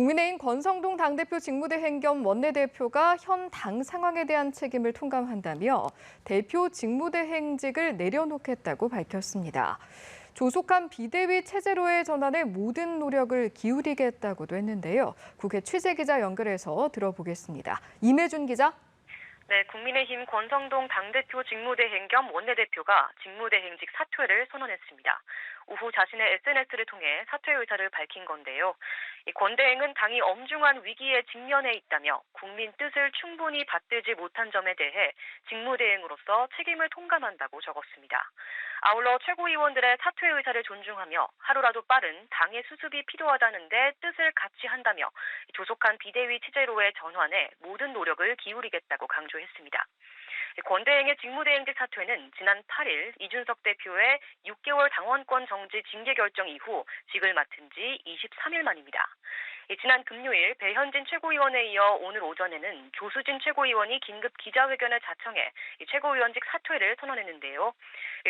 국민의힘 권성동 당대표 직무대행 겸 원내대표가 현 당 상황에 대한 책임을 통감한다며 대표 직무대행직을 내려놓겠다고 밝혔습니다. 조속한 비대위 체제로의 전환에 모든 노력을 기울이겠다고도 했는데요. 국회 취재기자 연결해서 들어보겠습니다. 임혜준 기자. 네, 국민의힘 권성동 당대표 직무대행 겸 원내대표가 직무대행직 사퇴를 선언했습니다. 오후 자신의 SNS를 통해 사퇴 의사를 밝힌 건데요. 이 권 대행은 당이 엄중한 위기에 직면해 있다며 국민 뜻을 충분히 받들지 못한 점에 대해 직무대행으로서 책임을 통감한다고 적었습니다. 아울러 최고위원들의 사퇴 의사를 존중하며 하루라도 빠른 당의 수습이 필요하다는데 뜻을 같이 한다며 조속한 비대위 체제로의 전환에 모든 노력을 기울이겠다고 강조했습니다. 권 대행의 직무대행직 사퇴는 지난 8일 이준석 대표의 6개월 당원권 정지 징계 결정 이후 직을 맡은 지 23일 만입니다. 지난 금요일 배현진 최고위원에 이어 오늘 오전에는 조수진 최고위원이 긴급 기자회견을 자청해 최고위원직 사퇴를 선언했는데요.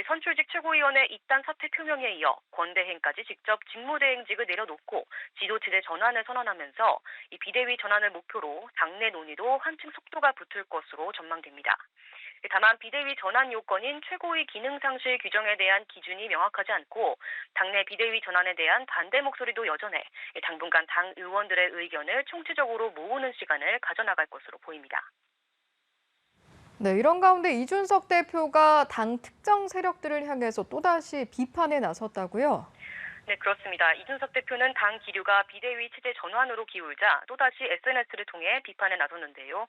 선출직 최고위원의 이딴 사퇴 표명에 이어 권 대행까지 직접 직무대행직을 내려놓고 지도체제 전환을 선언하면서 이 비대위 전환을 목표로 당내 논의도 한층 속도가 붙을 것으로 전망됩니다. 다만 비대위 전환 요건인 최고위 기능 상실 규정에 대한 기준이 명확하지 않고 당내 비대위 전환에 대한 반대 목소리도 여전해 당분간 당 의원들의 의견을 총체적으로 모으는 시간을 가져나갈 것으로 보입니다. 네, 이런 가운데 이준석 대표가 당 특정 세력들을 향해서 또다시 비판에 나섰다고요? 네, 그렇습니다. 이준석 대표는 당 기류가 비대위 체제 전환으로 기울자 또다시 SNS를 통해 비판에 나섰는데요.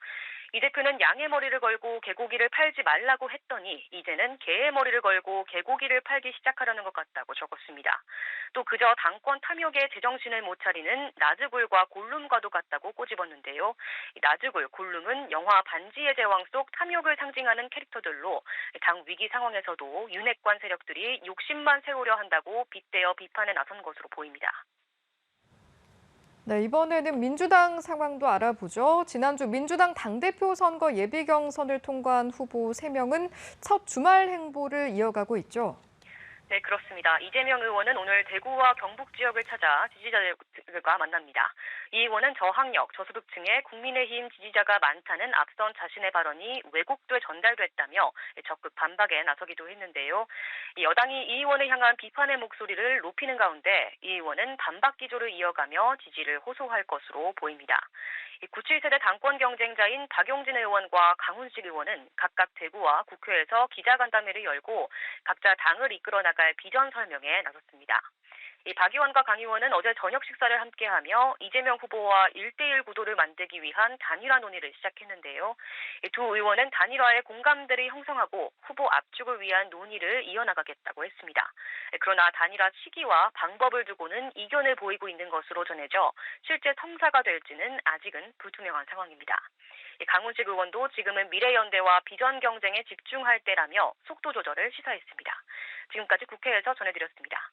이 대표는 양의 머리를 걸고 개고기를 팔지 말라고 했더니 이제는 개의 머리를 걸고 개고기를 팔기 시작하려는 것 같다고 적었습니다. 또 그저 당권 탐욕에 제정신을 못 차리는 나즈굴과 골룸과도 같다고 꼬집었는데요. 이 나즈굴, 골룸은 영화 반지의 제왕 속 탐욕을 상징하는 캐릭터들로 당 위기 상황에서도 윤핵관 세력들이 욕심만 세우려 한다고 빗대어 비판에 나선 것으로 보입니다. 네, 이번에는 민주당 상황도 알아보죠. 지난주 민주당 당대표 선거 예비 경선을 통과한 후보 3명은 첫 주말 행보를 이어가고 있죠. 네, 그렇습니다. 이재명 의원은 오늘 대구와 경북 지역을 찾아 지지자들과 만납니다. 이 의원은 저학력, 저소득층의 국민의힘 지지자가 많다는 앞선 자신의 발언이 왜곡돼 전달됐다며 적극 반박에 나서기도 했는데요. 여당이 이 의원을 향한 비판의 목소리를 높이는 가운데 이 의원은 반박 기조를 이어가며 지지를 호소할 것으로 보입니다. 97세대 당권 경쟁자인 박용진 의원과 강훈식 의원은 각각 대구와 국회에서 기자간담회를 열고 각자 당을 이끌어 나갈 비전 설명에 나섰습니다. 박 의원과 강 의원은 어제 저녁 식사를 함께하며 이재명 후보와 1대1 구도를 만들기 위한 단일화 논의를 시작했는데요. 두 의원은 단일화에 공감대를 형성하고 후보 압축을 위한 논의를 이어나가겠다고 했습니다. 그러나 단일화 시기와 방법을 두고는 이견을 보이고 있는 것으로 전해져 실제 성사가 될지는 아직은 불투명한 상황입니다. 강훈식 의원도 지금은 미래연대와 비전 경쟁에 집중할 때라며 속도 조절을 시사했습니다. 지금까지 국회에서 전해드렸습니다.